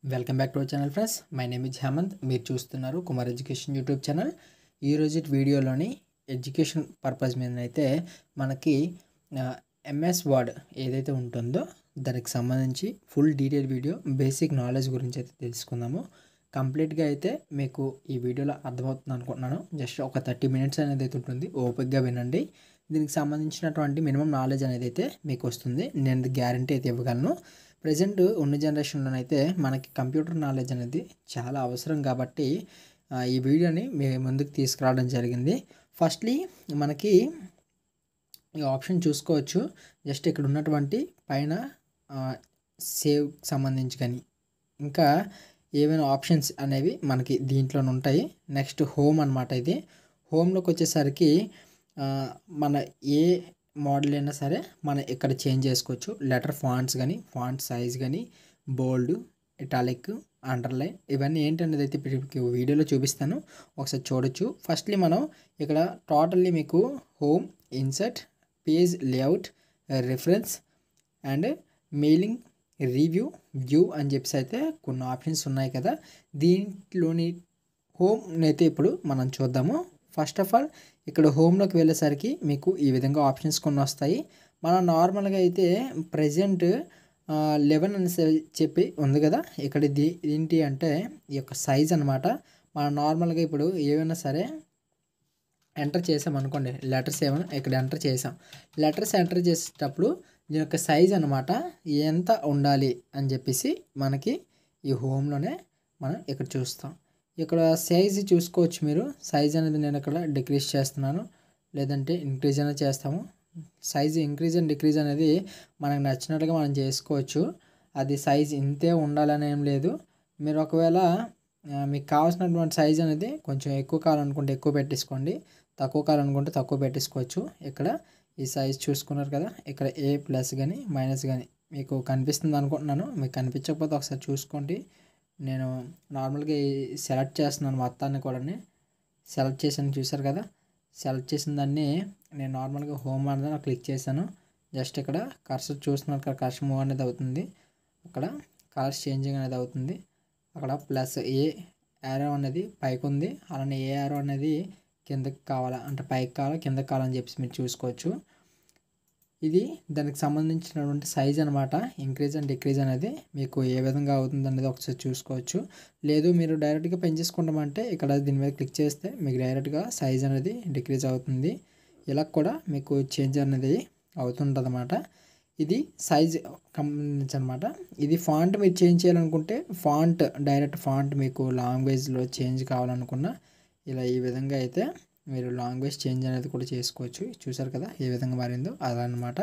Welcome back to our channel friends. My name is Hemanth. మీరు చూస్తున్నారు Kumar education YouTube channel. ఈరోజు వీడియోలోని ఎడ్యుకేషన్ పర్పస్ మీద అయితే మనకి ఎంఎస్ వర్డ్ ఏదైతే ఉంటుందో దానికి సంబంధించి full detail video basic knowledge గురించి అయితే తెలుసుకుందాము. కంప్లీట్గా అయితే మీకు ఈ వీడియోలో అర్థమవుతుంది అనుకుంటున్నాను. జస్ట్ ఒక 30 మినిట్స్ అనేది అయితే ఉంటుంది, ఓపిక్గా వినండి. దీనికి సంబంధించినటువంటి మినిమం నాలెడ్జ్ అనేది అయితే మీకు వస్తుంది, నేను గ్యారంటీ అయితే ఇవ్వగలను. ప్రజెంట్ ఉన్న జనరేషన్లోనైతే మనకి కంప్యూటర్ నాలెడ్జ్ అనేది చాలా అవసరం కాబట్టి ఈ వీడియోని మీ ముందుకు తీసుకురావడం జరిగింది. ఫస్ట్లీ మనకి ఈ ఆప్షన్ చూసుకోవచ్చు. జస్ట్ ఇక్కడ ఉన్నటువంటి పైన సేవ్ సంబంధించి కానీ ఇంకా ఏమైనా ఆప్షన్స్ అనేవి మనకి దీంట్లోనే ఉంటాయి. నెక్స్ట్ హోమ్ అనమాట. ఇది హోమ్లోకి వచ్చేసరికి మన ఏ మోడల్ అయినా సరే మనం ఇక్కడ చేంజ్ చేసుకోవచ్చు. లెటర్ ఫాంట్స్ కానీ, ఫాంట్ సైజ్ కానీ, బోల్డ్, ఇటాలిక్, అండర్లైన్ ఇవన్నీ ఏంటనేది అయితే ఇప్పుడు వీడియోలో చూపిస్తాను, ఒకసారి చూడొచ్చు. ఫస్ట్లీ మనం ఇక్కడ టోటల్లీ మీకు home, insert, page layout, reference and mailing, review, view అని చెప్పేసి అయితే కొన్ని ఆప్షన్స్ ఉన్నాయి కదా. దీంట్లోని హోమ్ అయితే ఇప్పుడు మనం చూద్దాము. ఫస్ట్ ఆఫ్ ఆల్ ఇక్కడ హోమ్లోకి వెళ్ళేసరికి మీకు ఈ విధంగా ఆప్షన్స్ కొన్ని వస్తాయి. మనం నార్మల్గా అయితే ప్రజెంట్ 11 అని చెప్పి ఉంది కదా. ఇక్కడ ఇది ఏంటి అంటే ఈ యొక్క సైజ్ అనమాట. మనం నార్మల్గా ఇప్పుడు ఏమైనా సరే ఎంటర్ చేసాం అనుకోండి, లెటర్స్ ఏమైనా ఇక్కడ ఎంటర్ చేసాం. లెటర్స్ ఎంటర్ చేసేటప్పుడు దీని యొక్క సైజ్ అనమాట ఎంత ఉండాలి అని చెప్పేసి మనకి ఈ హోమ్లోనే మనం ఇక్కడ చూస్తాం. ఇక్కడ సైజ్ చూసుకోవచ్చు మీరు. సైజ్ అనేది నేను ఇక్కడ డిక్రీజ్ చేస్తున్నాను, లేదంటే ఇంక్రీజ్ అనేది చేస్తాము. సైజ్ ఇంక్రీజ్ అండ్ డిక్రీజ్ అనేది మనకు నచ్చినట్టుగా మనం చేసుకోవచ్చు. అది సైజ్ ఇంతే ఉండాలని ఏం లేదు. మీరు ఒకవేళ మీకు కావాల్సినటువంటి సైజ్ అనేది కొంచెం ఎక్కువ కావాలనుకుంటే ఎక్కువ పెట్టేసుకోండి, తక్కువ కావాలనుకుంటే తక్కువ పెట్టేసుకోవచ్చు. ఇక్కడ ఈ సైజ్ చూసుకున్నారు కదా, ఇక్కడ ఏ ప్లస్ కానీ మైనస్ కానీ మీకు కనిపిస్తుంది అనుకుంటున్నాను. మీకు కనిపించకపోతే ఒకసారి చూసుకోండి. నేను నార్మల్గా సెలెక్ట్ చేస్తున్నాను మొత్తాన్ని కూడా. సెలెక్ట్ చేసాను చూసారు కదా. సెలెక్ట్ చేసిన దాన్ని నేను నార్మల్గా హోమ్ అనేది క్లిక్ చేశాను. జస్ట్ ఇక్కడ కర్సర్ చూస్తున్నారు కదా, కర్సర్ మూవ్ అనేది అవుతుంది. అక్కడ కలర్స్ చేంజింగ్ అనేది అవుతుంది. అక్కడ ప్లస్ ఏ యారో అనేది పైకి ఉంది, అలానే ఏ యారో అనేది కిందకి కావాలా అంటే పైకి కావాలా కిందకి కావాలని చెప్పేసి మీరు చూసుకోవచ్చు. ఇది దానికి సంబంధించినటువంటి సైజ్ అనమాట. ఇంక్రీజ్ అండ్ డిక్రీజ్ అనేది మీకు ఏ విధంగా అవుతుంది అనేది ఒకసారి చూసుకోవచ్చు. లేదు మీరు డైరెక్ట్గా పెంచేసుకుంటామంటే ఇక్కడ దీని మీద క్లిక్ చేస్తే మీకు డైరెక్ట్గా సైజ్ అనేది డిక్రీజ్ అవుతుంది. ఇలా కూడా మీకు చేంజ్ అనేది అవుతుంటుంది అన్నమాట. ఇది సైజ్ సంబంధించి అనమాట. ఇది ఫాంట్ మీరు చేంజ్ చేయాలనుకుంటే ఫాంట్ డైరెక్ట్ ఫాంట్ మీకు లాంగ్వేజ్లో చేంజ్ కావాలనుకున్నా ఇలా ఈ విధంగా అయితే మీరు లాంగ్వేజ్ చేంజ్ అనేది కూడా చేసుకోవచ్చు. చూసారు కదా ఏ విధంగా మారిందో అలా అనమాట.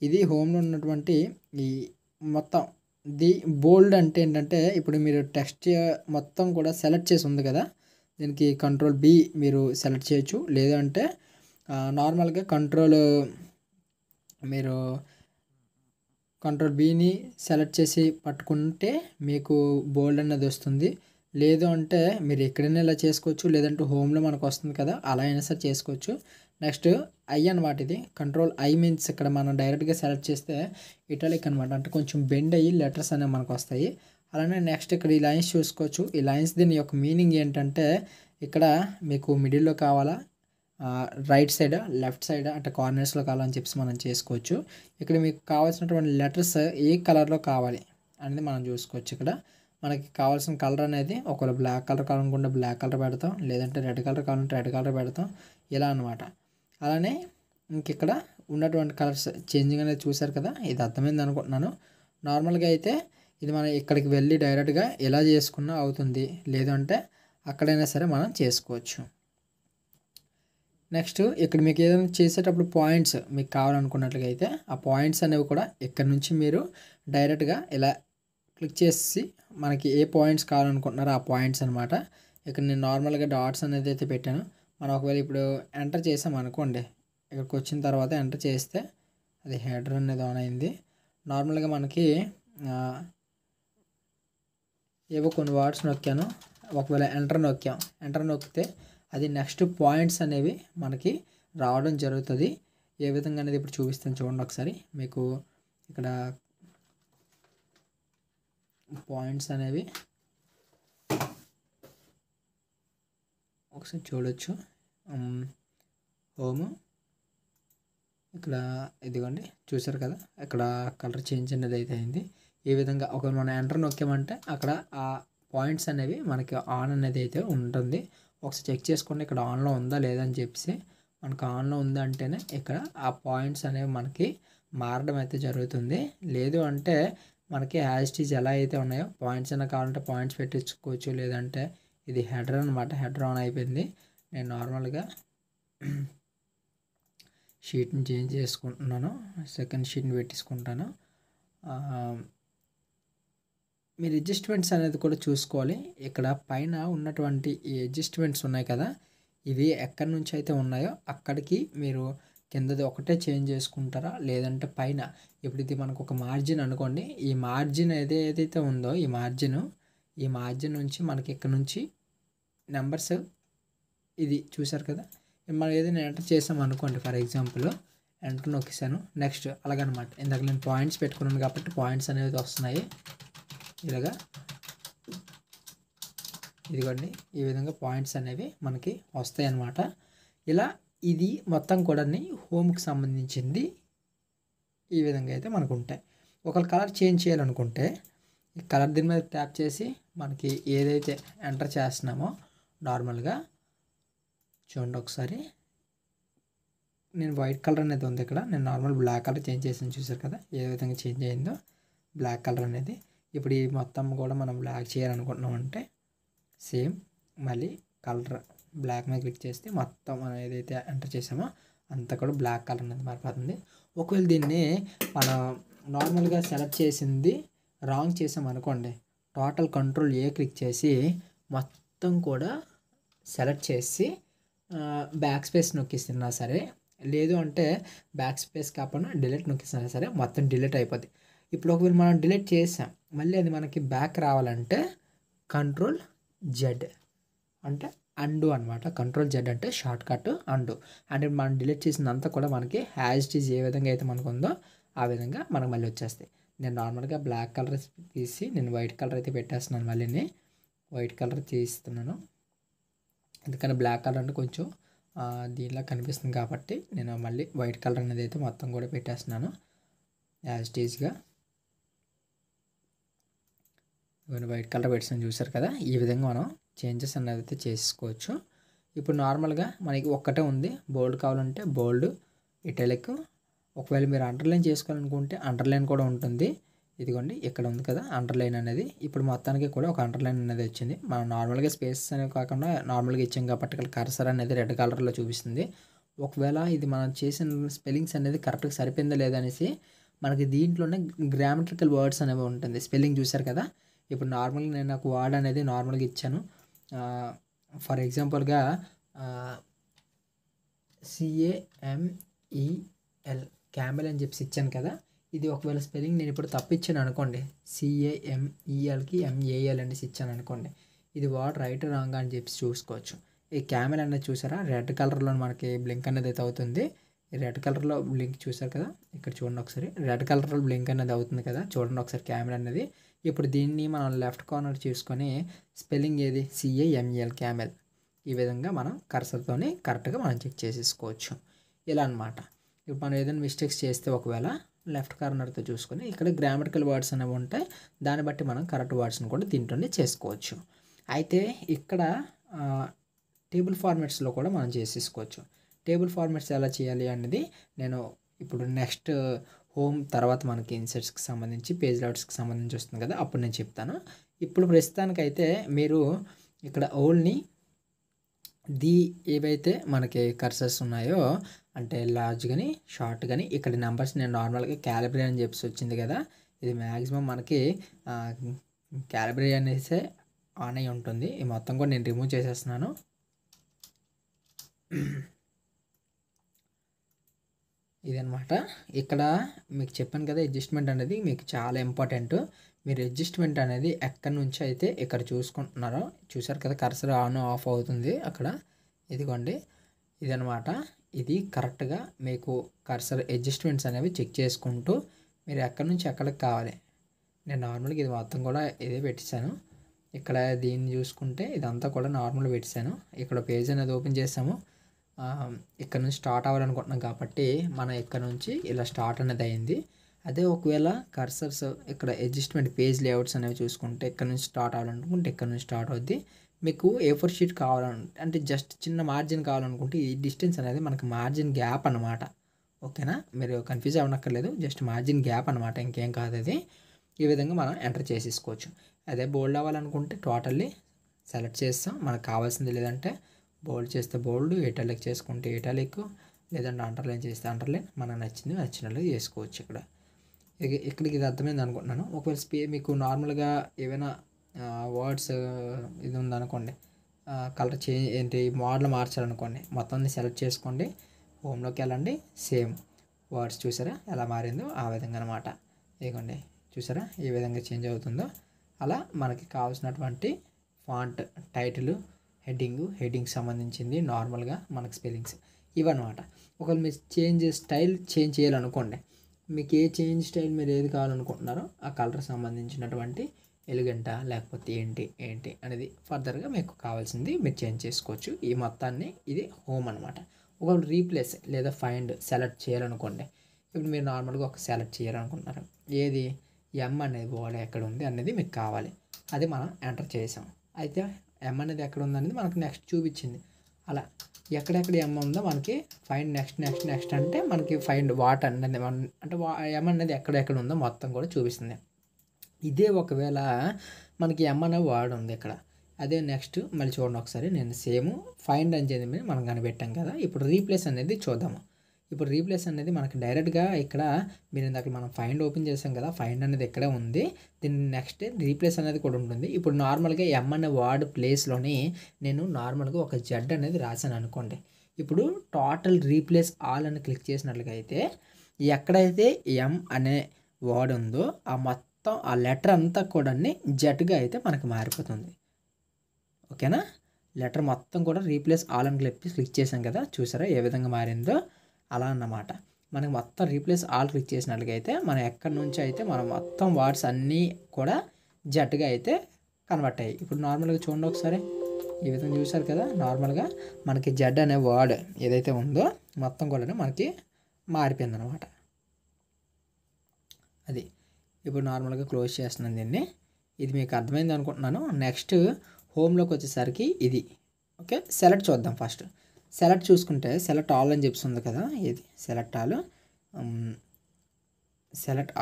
ఇది హోమ్లో ఉన్నటువంటి ఈ మొత్తం ది బోల్డ్ అంటే ఏంటంటే ఇప్పుడు మీరు టెక్స్ట్ మొత్తం కూడా సెలెక్ట్ చేసి ఉంది కదా, దీనికి కంట్రోల్ బి మీరు సెలెక్ట్ చేయొచ్చు. లేదంటే నార్మల్గా మీరు కంట్రోల్ బిని సెలెక్ట్ చేసి పట్టుకుంటే మీకు బోల్డ్ అనేది వస్తుంది. లేదు అంటే మీరు ఎక్కడైనా ఇలా చేసుకోవచ్చు, లేదంటే హోమ్లో మనకు వస్తుంది కదా అలా అయినా సరే చేసుకోవచ్చు. నెక్స్ట్ ఐ అనమాట. ఇది కంట్రోల్ ఐ మీన్స్ ఇక్కడ మనం డైరెక్ట్గా సెలెక్ట్ చేస్తే ఇటాలిక్ అనమాట, అంటే కొంచెం బెండ్ అయ్యి లెటర్స్ అనేవి మనకు వస్తాయి. అలానే నెక్స్ట్ ఇక్కడ ఈ లైన్స్ చూసుకోవచ్చు. ఈ లైన్స్ దీని యొక్క మీనింగ్ ఏంటంటే ఇక్కడ మీకు మిడిల్లో కావాలా, రైట్ సైడ్, లెఫ్ట్ సైడ్ అంటే కార్నర్స్లో కావాలని చెప్పి మనం చేసుకోవచ్చు. ఇక్కడ మీకు కావాల్సినటువంటి లెటర్స్ ఏ కలర్లో కావాలి అనేది మనం చూసుకోవచ్చు. ఇక్కడ మనకి కావాల్సిన కలర్ అనేది ఒకవేళ బ్లాక్ కలర్ కావాలనుకుంటే బ్లాక్ కలర్ పెడతాం, లేదంటే రెడ్ కలర్ కావాలంటే రెడ్ కలర్ పెడతాం, ఇలా అనమాట. అలానే ఇక్కడ ఉన్నటువంటి కలర్స్ చేంజింగ్ అనేది చూసారు కదా. ఇది అర్థమైంది అనుకుంటున్నాను. నార్మల్గా అయితే ఇది మనం ఇక్కడికి వెళ్ళి డైరెక్ట్గా ఎలా చేసుకున్నా అవుతుంది, లేదంటే అక్కడైనా సరే మనం చేసుకోవచ్చు. నెక్స్ట్ ఇక్కడ మీకు ఏదైనా చేసేటప్పుడు పాయింట్స్ మీకు కావాలనుకున్నట్లుగా అయితే ఆ పాయింట్స్ అనేవి కూడా ఇక్కడ నుంచి మీరు డైరెక్ట్గా ఇలా క్లిక్ చేసి మనకి ఏ పాయింట్స్ కావాలనుకుంటున్నారో ఆ పాయింట్స్ అనమాట. ఇక్కడ నేను నార్మల్గా డాట్స్ అనేది అయితే పెట్టాను. మనం ఒకవేళ ఇప్పుడు ఎంటర్ చేసాం అనుకోండి, ఇక్కడికి వచ్చిన తర్వాత ఎంటర్ చేస్తే అది హెడర్ అనేది ఆన్ అయింది. నార్మల్గా మనకి ఏవో కొన్ని వర్డ్స్ నొక్కాను, ఒకవేళ ఎంటర్ నొక్కితే అది నెక్స్ట్ పాయింట్స్ అనేవి మనకి రావడం జరుగుతుంది. ఏ విధంగా అనేది ఇప్పుడు చూపిస్తాను చూడండి ఒకసారి. మీకు ఇక్కడ పాయింట్స్ అనేవి ఒకసారి చూడొచ్చు. హోము ఇక్కడ ఇదిగోండి, చూసారు కదా, ఇక్కడ కలర్ చేంజ్ అనేది అయితే అయింది. ఈ విధంగా ఒకవేళ మనం ఎంటర్ నొక్కామంటే అక్కడ ఆ పాయింట్స్ అనేవి మనకి ఆన్ అనేది అయితే ఉంటుంది. ఒకసారి చెక్ చేసుకోండి ఇక్కడ ఆన్లో ఉందా లేదా అని చెప్పేసి. మనకు ఆన్లో ఉందంటేనే ఇక్కడ ఆ పాయింట్స్ అనేవి మనకి మారడం అయితే జరుగుతుంది. లేదు అంటే మనకి యాజ్ ఇట్ ఈజ్ ఎలా అయితే ఉన్నాయో పాయింట్స్ అయినా కావాలంటే పాయింట్స్ పెట్టించుకోవచ్చు. లేదంటే ఇది హెడర్ అనమాట, హెడర్ ఆన్ అయిపోయింది. నేను నార్మల్గా షీట్ని చేంజ్ చేసుకుంటున్నాను, సెకండ్ షీట్ని పెట్టించుకుంటాను. మీరు అడ్జస్ట్మెంట్స్ అనేది కూడా చూసుకోవాలి. ఇక్కడ పైన ఉన్నటువంటి ఈ అడ్జస్ట్మెంట్స్ ఉన్నాయి కదా, ఇవి ఎక్కడి నుంచి అయితే ఉన్నాయో అక్కడికి మీరు కిందది ఒకటే చేంజ్ చేసుకుంటారా, లేదంటే పైన ఇప్పుడు ఇది మనకు ఒక మార్జిన్ అనుకోండి, ఈ మార్జిన్ ఏదైతే ఉందో ఈ మార్జిన్ నుంచి మనకి ఇక్కడ నుంచి నెంబర్స్ ఇది చూసారు కదా, మనం ఏదైనా ఎంటర్ చేసాం అనుకోండి, ఫర్ ఎగ్జాంపుల్ ఎంటర్ నొక్కేసాను, నెక్స్ట్ అలాగనమాట. ఇందాక నేను పాయింట్స్ పెట్టుకున్నాను కాబట్టి పాయింట్స్ అనేవి వస్తున్నాయి ఇలాగా. ఇదిగోండి, ఈ విధంగా పాయింట్స్ అనేవి మనకి వస్తాయి అన్నమాట. ఇలా ఇది మొత్తం కూడా హోమ్కి సంబంధించింది ఈ విధంగా అయితే మనకు ఉంటాయి. ఒకవేళ కలర్ చేంజ్ చేయాలనుకుంటే ఈ కలర్ దీని మీద ట్యాప్ చేసి మనకి ఏదైతే ఎంటర్ చేస్తున్నామో నార్మల్గా చూడండి ఒకసారి, నేను వైట్ కలర్ అనేది ఉంది ఇక్కడ, నేను నార్మల్ బ్లాక్ కలర్ చేంజ్ చేసాను, చూసారు కదా ఏ విధంగా చేంజ్ అయిందో బ్లాక్ కలర్ అనేది. ఇప్పుడు ఈ మొత్తం కూడా మనం బ్లాక్ చేయాలనుకుంటున్నాం అంటే సేమ్ మళ్ళీ కలర్ బ్లాక్ మీద క్లిక్ చేస్తే మొత్తం మనం ఏదైతే ఎంటర్ చేసామో అంతా కూడా బ్లాక్ కలర్ అనేది మారిపోతుంది. ఒకవేళ దీన్ని మనం నార్మల్గా సెలెక్ట్ చేసింది రాంగ్ చేసాం అనుకోండి, టోటల్ కంట్రోల్ ఏ క్లిక్ చేసి మొత్తం కూడా సెలెక్ట్ చేసి బ్యాక్ స్పేస్ నొక్కిస్తున్నా సరే, లేదు అంటే బ్యాక్ స్పేస్ కాకుండా డిలీట్ నొక్కిస్తున్నా సరే మొత్తం డిలీట్ అయిపోద్ది. ఇప్పుడు ఒకవేళ మనం డిలీట్ చేసాం మళ్ళీ అది మనకి బ్యాక్ రావాలంటే కంట్రోల్ జెడ్ అంటే అండు అనమాట. కంట్రోల్ జెడ్ అంటే షార్ట్ కట్ అండు. అంటే మనం డిలీట్ చేసినంతా కూడా మనకి యాజ్ ఇట్ ఈజ్ ఏ విధంగా అయితే మనకు ఉందో ఆ విధంగా మనకు మళ్ళీ వచ్చేస్తాయి. నేను నార్మల్గా బ్లాక్ కలర్ తీసి నేను వైట్ కలర్ అయితే పెట్టేస్తున్నాను, మళ్ళీ వైట్ కలర్ తీస్తున్నాను. ఎందుకంటే బ్లాక్ కలర్ అంటే కొంచెం దీనిలా కనిపిస్తుంది కాబట్టి నేను మళ్ళీ వైట్ కలర్ అనేది అయితే మొత్తం కూడా పెట్టేస్తున్నాను యాజ్ ఇట్ ఈజ్గా. వైట్ కలర్ పెట్టాను, చూసారు కదా, ఈ విధంగా మనం చేంజెస్ అనేది అయితే చేసుకోవచ్చు. ఇప్పుడు నార్మల్గా మనకి ఒక్కటే ఉంది, బోల్డ్ కావాలంటే బోల్డ్, ఇటాలిక్. ఒకవేళ మీరు అండర్లైన్ చేసుకోవాలనుకుంటే అండర్లైన్ కూడా ఉంటుంది. ఇదిగోండి ఇక్కడ ఉంది కదా అండర్లైన్ అనేది. ఇప్పుడు మొత్తానికి కూడా ఒక అండర్లైన్ అనేది వచ్చింది. మనం నార్మల్గా స్పేస్ అనేవి కాకుండా నార్మల్గా ఇచ్చాం కాబట్టి ఇక్కడ కర్సర్ అనేది రెడ్ కలర్లో చూపిస్తుంది. ఒకవేళ ఇది మనం చేసిన స్పెల్లింగ్స్ అనేది కరెక్ట్గా సరిపోయిందా లేదా అనేసి మనకి దీంట్లోనే గ్రామటికల్ వర్డ్స్ అనేవి ఉంటుంది. స్పెల్లింగ్ చూసారు కదా, ఇప్పుడు నార్మల్గా నేను నాకు వర్డ్ అనేది నార్మల్గా ఇచ్చాను. ఫర్ ఎగ్జాంపుల్గా CAMEL క్యామెల్ అని చెప్పి ఇచ్చాను కదా, ఇది ఒకవేళ స్పెల్లింగ్ నేను ఇప్పుడు తప్పిచ్చాను అనుకోండి, CAMELకి MAL అనేసి ఇచ్చాను అనుకోండి, ఇది వర్డ్ రైట్ రాంగ్ అని చెప్పి చూసుకోవచ్చు. ఈ క్యామెల్ అనేది చూసారా రెడ్ కలర్లో మనకి బ్లింక్ అనేది అయితే అవుతుంది. ఈ రెడ్ కలర్లో బ్లింక్ చూసారు కదా, ఇక్కడ చూడండి ఒకసారి రెడ్ కలర్లో బ్లింక్ అనేది అవుతుంది కదా, చూడండి ఒకసారి క్యామెల్ అనేది. ఇప్పుడు దీన్ని మనం లెఫ్ట్ కార్నర్ చూసుకొని స్పెల్లింగ్ ఏది CAMEL క్యామెల్, ఈ విధంగా మనం కర్సర్తోని కరెక్ట్గా మనం చెక్ చేసేసుకోవచ్చు ఇలా అనమాట. ఇప్పుడు మనం ఏదైనా మిస్టేక్స్ చేస్తే ఒకవేళ లెఫ్ట్ కార్నర్తో చూసుకొని ఇక్కడ గ్రామటికల్ వర్డ్స్ అనేవి ఉంటాయి, దాన్ని బట్టి మనం కరెక్ట్ వర్డ్స్ని కూడా దీంట్లోనే చేసుకోవచ్చు. అయితే ఇక్కడ టేబుల్ ఫార్మాట్స్లో కూడా మనం చేసేసుకోవచ్చు. టేబుల్ ఫార్మాట్స్ ఎలా చేయాలి అనేది నేను ఇప్పుడు నెక్స్ట్ హోమ్ తర్వాత మనకి ఇన్సర్ట్స్కి సంబంధించి పేజ్ లేఅవుట్స్కి సంబంధించి వస్తుంది కదా, అప్పుడు నేను చెప్తాను. ఇప్పుడు ప్రస్తుతానికైతే మీరు ఇక్కడ ఓన్లీ ఏవైతే మనకి కర్సర్స్ ఉన్నాయో అంటే లార్జ్ కానీ షార్ట్ కానీ ఇక్కడ నెంబర్స్ నేను నార్మల్గా క్యాలిబ్రే అని చెప్పి వచ్చింది కదా, ఇది మ్యాక్సిమం మనకి క్యాలిబ్రే అనేసి ఆన్ అయి ఉంటుంది. ఈ మొత్తం కూడా నేను రిమూవ్ చేసేస్తున్నాను. ఇదనమాట. ఇక్కడ మీకు చెప్పాను కదా అడ్జస్ట్మెంట్ అనేది మీకు చాలా ఇంపార్టెంట్. మీరు అడ్జస్ట్మెంట్ అనేది ఎక్కడి నుంచి అయితే ఇక్కడ చూసుకుంటున్నారో చూసారు కదా, కర్సర్ ఆన్ ఆఫ్ అవుతుంది అక్కడ, ఇదిగోండి ఇదనమాట. ఇది కరెక్ట్గా మీకు కర్సర్ అడ్జస్ట్మెంట్స్ అనేవి చెక్ చేసుకుంటూ మీరు ఎక్కడి నుంచి ఎక్కడికి కావాలి. నేను నార్మల్గా ఇది మొత్తం కూడా ఇదే పెట్టేశాను. ఇక్కడ దీన్ని చూసుకుంటే ఇదంతా కూడా నార్మల్గా పెట్టేశాను. ఇక్కడ పేజ్ అనేది ఓపెన్ చేసాము. ఇక్కడ నుంచి స్టార్ట్ అవ్వాలనుకుంటున్నాం కాబట్టి మనం ఇక్కడ నుంచి ఇలా స్టార్ట్ అనేది అయింది. అదే ఒకవేళ కర్సర్స్ ఇక్కడ అడ్జస్ట్మెంట్ పేజ్ లేఅవుట్స్ అనేవి చూసుకుంటే ఇక్కడ నుంచి స్టార్ట్ అవ్వాలనుకుంటే ఇక్కడ నుంచి స్టార్ట్ అవుద్ది. మీకు A4 షీట్ అంటే జస్ట్ చిన్న మార్జిన్ కావాలనుకుంటే ఈ డిస్టెన్స్ అనేది మనకి మార్జిన్ గ్యాప్ అన్నమాట. ఓకేనా, మీరు కన్ఫ్యూజ్ అవ్వనక్కర్లేదు, జస్ట్ మార్జిన్ గ్యాప్ అనమాట, ఇంకేం కాదు అది. ఈ విధంగా మనం ఎంటర్ చేసేసుకోవచ్చు. అదే బోల్డ్ అవ్వాలనుకుంటే టోటల్లీ సెలెక్ట్ చేస్తాం, మనకు కావాల్సింది. లేదంటే బోల్డ్ చేస్తే బోల్డ్, ఇటాలిక్ చేసుకుంటే ఇటాలిక్, లేదంటే అండర్లైన్ చేస్తే అండర్లైన్, మనకు నచ్చినట్లుగా చేసుకోవచ్చు. ఇక్కడికి ఇది అర్థమైంది అనుకుంటున్నాను. ఒకవేళ మీకు నార్మల్గా ఏవైనా వర్డ్స్ ఇది ఉందనుకోండి, కలర్ చేంజ్ ఏంటి మోడల్ మార్చాలనుకోండి, మొత్తాన్ని సెలెక్ట్ చేసుకోండి, హోమ్లోకి వెళ్ళండి, సేమ్ వర్డ్స్ చూసారా ఎలా మారిందో ఆ విధంగా అనమాట. ఇదిగోండి చూసారా ఏ విధంగా చేంజ్ అవుతుందో. అలా మనకి కావాల్సినటువంటి ఫాంట్, టైటిల్, హెడ్డింగ్ సంబంధించింది, నార్మల్గా మనకి స్పెల్లింగ్స్ ఇవన్నమాట. ఒకవేళ మీరు స్టైల్ చేంజ్ చేయాలనుకోండి, మీకు ఏ చేంజ్ స్టైల్ మీరు ఏది కావాలనుకుంటున్నారో ఆ కలర్ సంబంధించినటువంటి ఎలిగెంటా లేకపోతే ఏంటి అనేది ఫర్దర్గా మీకు కావాల్సింది మీరు చేంజ్ చేసుకోవచ్చు. ఈ మొత్తాన్ని ఇది హోమ్ అనమాట. ఒకవేళ రీప్లేస్ లేదా ఫైండ్ సెలెక్ట్ చేయాలనుకోండి, ఇప్పుడు మీరు నార్మల్గా ఒక సెలెక్ట్ చేయాలనుకుంటున్నారు, ఏది ఎం అనేది వర్డ్ ఎక్కడ ఉంది అనేది మీకు కావాలి, అది మనం ఎంటర్ చేసాం. అయితే ఎం అనేది ఎక్కడ ఉంది అనేది మనకు నెక్స్ట్ చూపించింది. అలా ఎక్కడెక్కడ ఎం ఉందో మనకి ఫైండ్ నెక్స్ట్ అంటే మనకి ఫైండ్ వాట్ అనేది అంటే ఎం అనేది ఎక్కడెక్కడ ఉందో మొత్తం కూడా చూపిస్తుంది. ఇదే ఒకవేళ మనకి ఎం అనే వర్డ్ ఉంది ఇక్కడ, అదే నెక్స్ట్ మళ్ళీ చూడండి ఒకసారి, నేను సేమ్ ఫైండ్ అని చెప్పి మనం కనిపెట్టాం కదా. ఇప్పుడు రీప్లేస్ అనేది చూద్దాము. ఇప్పుడు రీప్లేస్ అనేది మనకి డైరెక్ట్గా ఇక్కడ మీరు ఇందాక మనం ఫైండ్ ఓపెన్ చేసాం కదా, ఫైండ్ అనేది ఇక్కడే ఉంది, దీన్ని నెక్స్ట్ రీప్లేస్ అనేది కూడా ఉంటుంది. ఇప్పుడు నార్మల్గా ఎం అనే వర్డ్ ప్లేస్లోని నేను నార్మల్గా ఒక జెడ్ అనేది రాశాను అనుకోండి. ఇప్పుడు టోటల్ రీప్లేస్ ఆల్ అని క్లిక్ చేసినట్లుగా అయితే ఎక్కడైతే ఎం అనే వర్డ్ ఉందో ఆ మొత్తం ఆ లెటర్ అంతా కూడా జెడ్గా అయితే మనకు మారిపోతుంది. ఓకేనా, లెటర్ మొత్తం కూడా రీప్లేస్ ఆల్ అని క్లిక్ చేసాం కదా, చూసారా ఏ విధంగా మారిందో. అలా అన్నమాట, మనకి మొత్తం రీప్లేస్ ఆల్ క్లిక్ చేసినట్లయితే మనం ఎక్కడి నుంచి అయితే మనం మొత్తం వర్డ్స్ అన్నీ కూడా జెడ్గా అయితే కన్వర్ట్ అయ్యాయి. ఇప్పుడు నార్మల్గా చూడండి ఒకసారి, ఈ విధంగా చూసారు కదా, నార్మల్గా మనకి జెడ్ అనే వర్డ్ ఏదైతే ఉందో మొత్తం కూడా మనకి మారిపోయింది అనమాట. అది ఇప్పుడు నార్మల్గా క్లోజ్ చేస్తున్నాను దీన్ని. ఇది మీకు అర్థమైంది అనుకుంటున్నాను. నెక్స్ట్ హోమ్లోకి వచ్చేసరికి ఇది ఓకే. సెలెక్ట్ చూద్దాం. ఫస్ట్ సెలెక్ట్ చూసుకుంటే సెలెక్ట్ ఆల్ అని చెప్తుంది కదా, ఇది సెలెక్ట్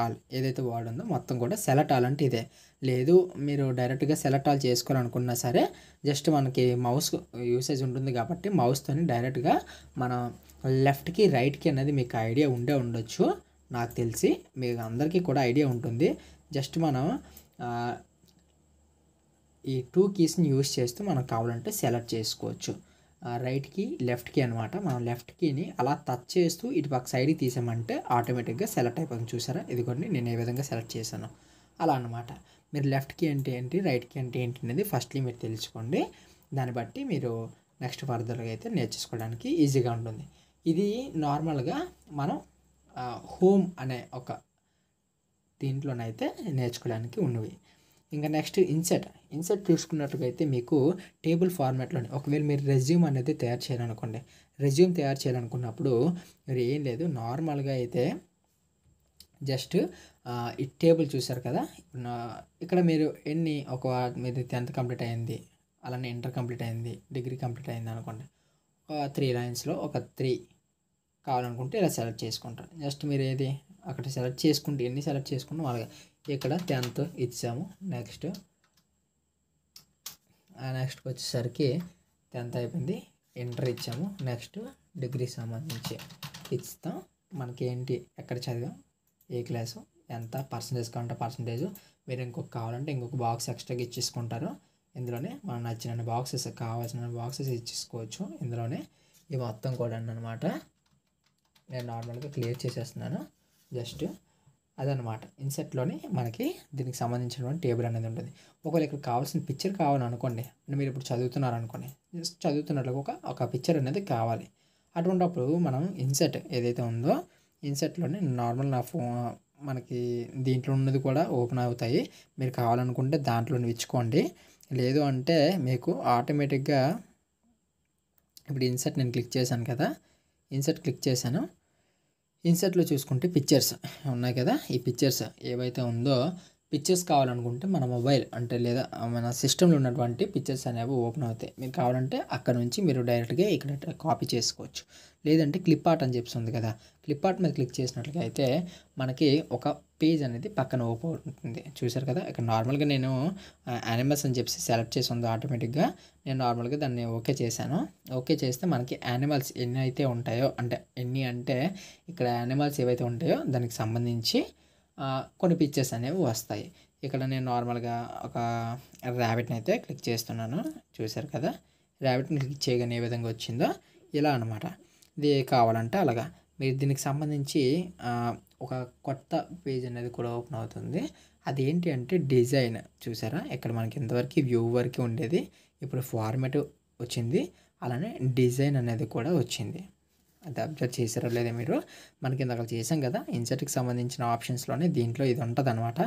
ఆల్ ఏదైతే వర్డ్ ఉందో మొత్తం కూడా సెలెక్ట్ ఆల్ అంటే ఇదే. లేదు మీరు డైరెక్ట్గా సెలెక్ట్ ఆల్ చేసుకోవాలనుకున్నా సరే జస్ట్ మనకి మౌస్ యూసేజ్ ఉంటుంది కాబట్టి మౌస్తోని డైరెక్ట్గా మనం లెఫ్ట్కి రైట్కి అనేది మీకు ఐడియా ఉండొచ్చు, నాకు తెలిసి మీకు అందరికీ కూడా ఐడియా ఉంటుంది. జస్ట్ మనం ఈ 2 కీస్ని యూస్ చేస్తూ మనం కావాలంటే సెలెక్ట్ చేసుకోవచ్చు, రైట్కి లెఫ్ట్కి అనమాట. మనం లెఫ్ట్ కీని అలా టచ్ చేస్తూ ఇటు పక్క సైడ్కి తీసామంటే ఆటోమేటిక్గా సెలెక్ట్ అయిపోతుంది. చూసారా ఇదిగోండి నేను ఏ విధంగా సెలెక్ట్ చేశాను అలా అనమాట. మీరు లెఫ్ట్కి అంటే ఏంటి, రైట్కి అంటే ఏంటి అనేది ఫస్ట్లీ మీరు తెలుసుకోండి. దాన్ని బట్టి మీరు నెక్స్ట్ ఫర్దర్గా అయితే నేర్చుకోవడానికి ఈజీగా ఉంటుంది. ఇది నార్మల్గా మనం హోమ్ అనే ఒక దీంట్లోనైతే నేర్చుకోవడానికి ఉన్నవి. ఇంకా నెక్స్ట్ ఇన్సెట్ తీసుకున్నట్లయితే మీకు టేబుల్ ఫార్మాట్లోనే ఒకవేళ మీరు రెజ్యూమ్ అనేది తయారు చేయాలనుకోండి, రెజ్యూమ్ తయారు చేయాలనుకున్నప్పుడు మీరు ఏం లేదు నార్మల్గా అయితే జస్ట్ ఈ టేబుల్ చూసారు కదా, ఇక్కడ మీరు మీది 10th కంప్లీట్ అయింది, అలానే ఇంటర్ కంప్లీట్ అయింది, డిగ్రీ కంప్లీట్ అయింది అనుకోండి, 3 లైన్స్లో ఒక 3 కావాలనుకుంటే ఇలా సెలెక్ట్ చేసుకుంటారు. జస్ట్ మీరు ఏది అక్కడ సెలెక్ట్ చేసుకుంటే ఎన్ని సెలెక్ట్ చేసుకున్నాం అలాగే ఇక్కడ 10th ఇచ్చాము. నెక్స్ట్కి వచ్చేసరికి 10th అయిపోయింది, ఇంటర్ ఇచ్చాము. నెక్స్ట్ డిగ్రీ సంబంధించి ఇస్తాం, మనకి ఏంటి ఎక్కడ చదివాం, ఏ క్లాసు, ఎంత పర్సంటేజ్ కావాలంటే పర్సంటేజ్, మీరు కావాలంటే ఇంకొక బాక్స్ ఎక్స్ట్రాగా ఇచ్చేసుకుంటారు. ఇందులోనే మనం నచ్చిన కావాల్సిన బాక్సెస్ ఇచ్చేసుకోవచ్చు. ఇందులోనే ఈ మొత్తం కూడా అనమాట. నేను నార్మల్గా క్లియర్ చేసేస్తున్నాను. జస్ట్ అదనమాట, ఇన్సెట్లోని మనకి దీనికి సంబంధించినటువంటి టేబుల్ అనేది ఉంటుంది. ఒకవేళ ఇక్కడ కావాల్సిన పిక్చర్ కావాలనుకోండి, అంటే మీరు ఇప్పుడు చదువుతున్నారు అనుకోండి, జస్ట్ చదువుతున్నట్లుగా ఒక పిక్చర్ అనేది కావాలి. అటువంటిప్పుడు మనం ఇన్సెట్ ఏదైతే ఉందో ఇన్సెట్లోనే నార్మల్ నా మనకి దీంట్లో ఉన్నది కూడా ఓపెన్ అవుతాయి. మీరు కావాలనుకుంటే దాంట్లోనే ఇచ్చుకోండి. లేదు అంటే మీకు ఆటోమేటిక్గా ఇప్పుడు ఇన్సర్ట్ నేను క్లిక్ చేశాను కదా, ఇన్సర్ట్ క్లిక్ చేశాను. ఇన్సర్ట్లో చూసుకుంటే పిక్చర్స్ ఉన్నాయి కదా, ఈ పిక్చర్స్ ఏవైతే ఉందో పిక్చర్స్ కావాలనుకుంటే మన మొబైల్ అంటే లేదా మన సిస్టంలో ఉన్నటువంటి పిక్చర్స్ అనేవి ఓపెన్ అవుతాయి. మీకు కావాలంటే అక్కడ నుంచి మీరు డైరెక్ట్గా ఇక్కడ కాపీ చేసుకోవచ్చు. లేదంటే క్లిప్ ఆర్ట్ అని చెప్పి ఉంది కదా, క్లిప్ ఆర్ట్ మీద క్లిక్ చేసినట్లుగా అయితే మనకి ఒక పేజ్ అనేది పక్కన ఓపెన్ అవుతుంది. చూసారు కదా, ఇక్కడ నార్మల్గా నేను యానిమల్స్ అని చెప్పి సెలెక్ట్ చేసి ఉంది ఆటోమేటిక్గా. నేను నార్మల్గా దాన్ని ఓకే చేశాను. ఓకే చేస్తే మనకి యానిమల్స్ ఎన్ని అయితే ఉంటాయో, అంటే ఎన్ని అంటే ఇక్కడ యానిమల్స్ ఏవైతే ఉంటాయో దానికి సంబంధించి కొన్ని పిక్చర్స్ అనేవి వస్తాయి. ఇక్కడ నేను నార్మల్గా ఒక ర్యాబిట్ని అయితే క్లిక్ చేస్తున్నాను. చూసారు కదా, ర్యాబిట్ని క్లిక్ చేయగానే ఏ విధంగా వచ్చిందో ఇలా అనమాట. ఇది కావాలంటే అలాగా మీరు దీనికి సంబంధించి ఒక కొత్త పేజ్ అనేది కూడా ఓపెన్ అవుతుంది. అదేంటి అంటే డిజైన్. చూసారా, ఇక్కడ మనకి ఇంతవరకు వ్యూ వరకు ఉండేది, ఇప్పుడు ఫార్మాట్ వచ్చింది, అలానే డిజైన్ అనేది కూడా వచ్చింది. అది అబ్జర్వ్ చేసారో లేదా మీరు, మనకి ఇందాక చేసాం కదా ఇన్సర్ట్కి సంబంధించిన ఆప్షన్స్లోనే దీంట్లో ఇది ఉంటుంది అనమాట.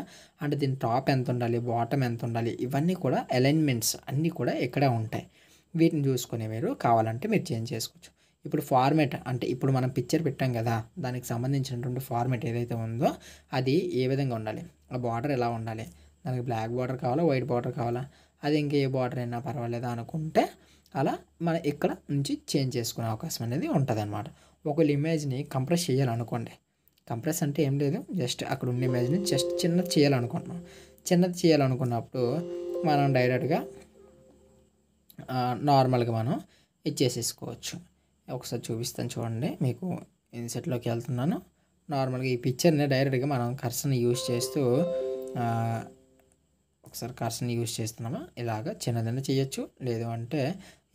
అంటే దీని టాప్ ఎంత ఉండాలి, బాటమ్ ఎంత ఉండాలి, ఇవన్నీ కూడా అలైన్మెంట్స్ అన్నీ కూడా ఇక్కడే ఉంటాయి. వీటిని చూసుకుని మీరు కావాలంటే మీరు చేంజ్ చేసుకోవచ్చు. ఇప్పుడు ఫార్మాట్ అంటే ఇప్పుడు మనం పిక్చర్ పెట్టాం కదా, దానికి సంబంధించినటువంటి ఫార్మాట్ ఏదైతే ఉందో అది ఏ విధంగా ఉండాలి, ఆ బార్డర్ ఎలా ఉండాలి, దానికి బ్లాక్ బార్డర్ కావాలా, వైట్ బార్డర్ కావాలా, అది ఇంకా ఏ బార్డర్ అయినా పర్వాలేదా అనుకుంటే అలా మనం ఇక్కడ నుంచి చేంజ్ చేసుకునే అవకాశం అనేది ఉంటుంది అనమాట. ఒకవేళ ఇమేజ్ని కంప్రెస్ చేయాలనుకోండి, కంప్రెస్ అంటే ఏం లేదు, జస్ట్ అక్కడ ఉన్న ఇమేజ్ని జస్ట్ చిన్నది చేయాలనుకుంటున్నాం. చిన్నది చేయాలనుకున్నప్పుడు మనం డైరెక్ట్గా నార్మల్గా మనం ఇచ్చేసేసుకోవచ్చు. ఒకసారి చూపిస్తాను చూడండి, మీకు ఇన్సెట్లోకి వెళ్తున్నాను. నార్మల్గా ఈ పిక్చర్ని డైరెక్ట్గా మనం కర్సర్ని యూజ్ చేస్తూ ఒకసారి కర్సర్ని యూజ్ చేస్తున్నామా ఇలాగ చిన్నదన్నా చేయొచ్చు. లేదు అంటే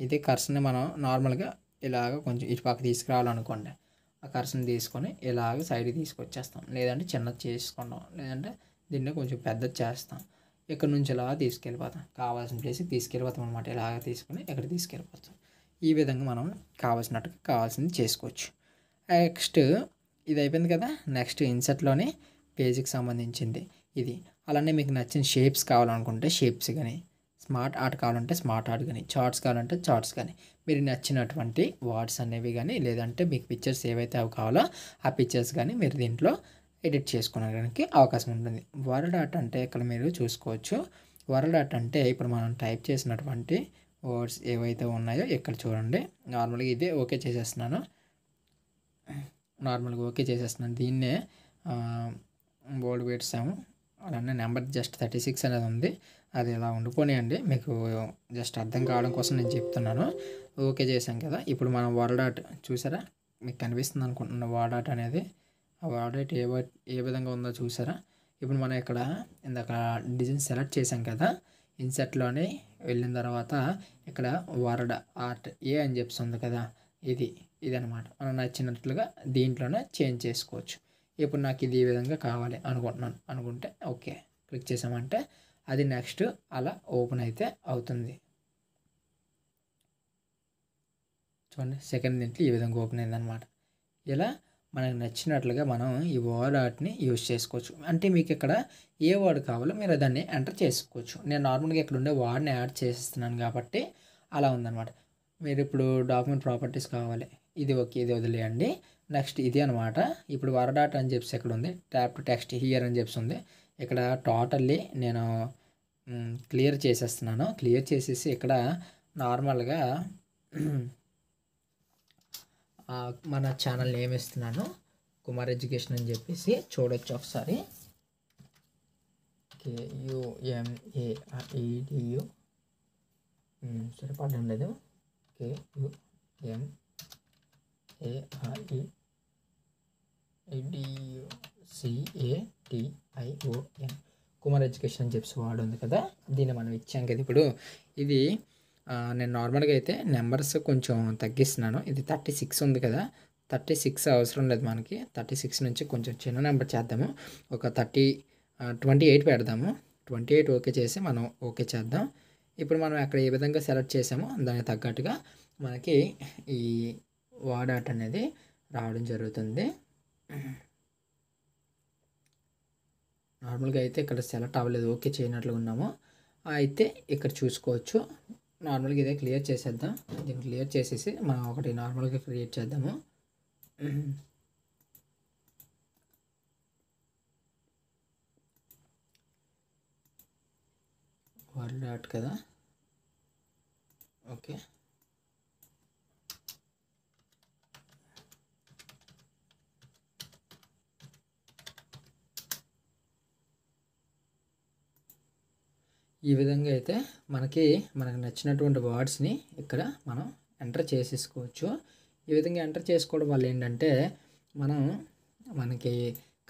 ఇది కర్సర్ని మనం నార్మల్గా ఇలాగ కొంచెం ఇటు పక్క తీసుకురావాలనుకోండి, ఆ కర్సర్ని తీసుకొని ఇలాగ సైడ్కి తీసుకొచ్చేస్తాం. లేదంటే చిన్నది చేసుకుంటాం, లేదంటే దీన్ని కొంచెం పెద్దది చేస్తాం. ఇక్కడ నుంచి ఇలా తీసుకెళ్ళిపోతాం, కావాల్సిన ప్లేస్కి తీసుకెళ్ళిపోతాం అనమాట. ఇలాగ తీసుకొని ఇక్కడ తీసుకెళ్ళిపోతాం. ఈ విధంగా మనం కావాల్సినట్టుగా కావాల్సింది చేసుకోవచ్చు. నెక్స్ట్ ఇది అయిపోయింది కదా, నెక్స్ట్ ఇన్సర్ట్లోనే పేజీకి సంబంధించింది ఇది. అలానే మీకు నచ్చిన షేప్స్ కావాలనుకుంటే షేప్స్ కానీ, స్మార్ట్ ఆర్ట్ కావాలంటే స్మార్ట్ ఆర్ట్ కానీ, చార్ట్స్ కావాలంటే చార్ట్స్ కానీ, మీరు నచ్చినటువంటి వర్డ్స్ అనేవి కానీ, లేదంటే మీకు పిక్చర్స్ ఏవైతే అవి కావాలో ఆ పిక్చర్స్ కానీ మీరు దీంట్లో ఎడిట్ చేసుకోవడానికి అవకాశం ఉంటుంది. వర్డ్ ఆర్ట్ అంటే ఇక్కడ మీరు చూసుకోవచ్చు. వర్డ్ ఆర్ట్ అంటే ఇప్పుడు మనం టైప్ చేసినటువంటి వర్డ్స్ ఏవైతే ఉన్నాయో ఇక్కడ చూడండి. నార్మల్గా ఇదే ఓకే చేసేస్తున్నాను. దీన్నే బోల్డ్ పెట్టాము. అలానే నెంబర్ జస్ట్ 36 అనేది ఉంది, అది ఇలా ఉండిపోయాయండి. మీకు జస్ట్ అర్థం కావడం కోసం నేను చెప్తున్నాను. ఓకే చేసాం కదా, ఇప్పుడు మనం వర్డ్ ఆర్ట్ చూసారా, మీకు కనిపిస్తుంది అనుకుంటున్న వర్డ్ ఆర్ట్ అనేది. ఆ వర్డ్ ఆర్ట్ ఏ విధంగా ఉందో చూసారా. ఇప్పుడు మనం ఇక్కడ ఇందాక డిజైన్ సెలెక్ట్ చేసాం కదా, ఇన్సర్ట్లోనే వెళ్ళిన తర్వాత ఇక్కడ వర్డ్ ఆర్ట్ ఏ అని చెప్తుంది కదా, ఇదనమాట. మనం నచ్చినట్లుగా దీంట్లోనే చేంజ్ చేసుకోవచ్చు. ఇప్పుడు నాకు ఇది ఈ విధంగా కావాలి అనుకుంటే ఓకే క్లిక్ చేసామంటే అది నెక్స్ట్ అలా ఓపెన్ అయితే అవుతుంది. చూడండి, సెకండ్ దీంట్లో ఈ విధంగా ఓపెన్ అయిందనమాట. ఇలా మనకు నచ్చినట్లుగా మనం ఈ వర్డ్ ఆర్ట్ని యూజ్ చేసుకోవచ్చు. అంటే మీకు ఇక్కడ ఏ వర్డ్ కావాలో మీరు దాన్ని ఎంటర్ చేసుకోవచ్చు. నేను నార్మల్గా ఇక్కడ ఉండే వర్డ్ని యాడ్ చేస్తున్నాను కాబట్టి అలా ఉందన్నమాట. మీరు ఇప్పుడు డాక్యుమెంట్ ప్రాపర్టీస్ కావాలి, ఇది ఓకే, ఇది వదిలేయండి. నెక్స్ట్ ఇది అనమాట. ఇప్పుడు వర్డ్ ఆర్ట్ అని చెప్పి ఇక్కడ ఉంది, ట్యాప్ టు టెక్స్ట్ హియర్ అని చెప్పి ఉంది. ఇక్కడ టోటల్లీ నేను క్లియర్ చేసేస్తున్నాను. క్లియర్ చేసేసి ఇక్కడ నార్మల్గా మన ఛానల్ నేమ్ ఇస్తున్నాను, కుమార్ ఎడ్యుకేషన్ అని చెప్పేసి చూడొచ్చు ఒకసారి. KUMAREDU సరిపడడం లేదు. KUMAREDUCATION కుమార్ ఎడ్యుకేషన్ అని చెప్పి వాడు ఉంది కదా, దీన్ని మనం ఇచ్చాం కదా. ఇప్పుడు ఇది నేను నార్మల్గా అయితే నెంబర్స్ కొంచెం తగ్గిస్తున్నాను. ఇది 36 ఉంది కదా, 36 అవసరం లేదు మనకి. 36 నుంచి కొంచెం చిన్న నెంబర్ చేద్దాము, ఒక 28 పెడదాము. 28 ఓకే చేసి మనం ఓకే చేద్దాం. ఇప్పుడు మనం అక్కడ ఏ విధంగా సెలెక్ట్ చేసామో దానికి తగ్గట్టుగా మనకి ఈ వర్డ్ ఆర్ట్ అనేది రావడం జరుగుతుంది. నార్మల్గా అయితే ఇక్కడ సెలెక్ట్ అవ్వలేదు, ఓకే చేయనట్లుగా ఉన్నాము. అయితే ఇక్కడ చూసుకోవచ్చు. నార్మల్గా ఇదే క్లియర్ చేసేద్దాం. దీన్ని క్లియర్ చేసేసి మనం ఒకటి నార్మల్గా క్రియేట్ చేద్దాము. వర్డ్ డాట్ కదా, ఓకే. ఈ విధంగా అయితే మనకు నచ్చినటువంటి వర్డ్స్ని ఇక్కడ మనం ఎంటర్ చేసేసుకోవచ్చు. ఈ విధంగా ఎంటర్ చేసుకోవడం వల్ల ఏంటంటే మనకి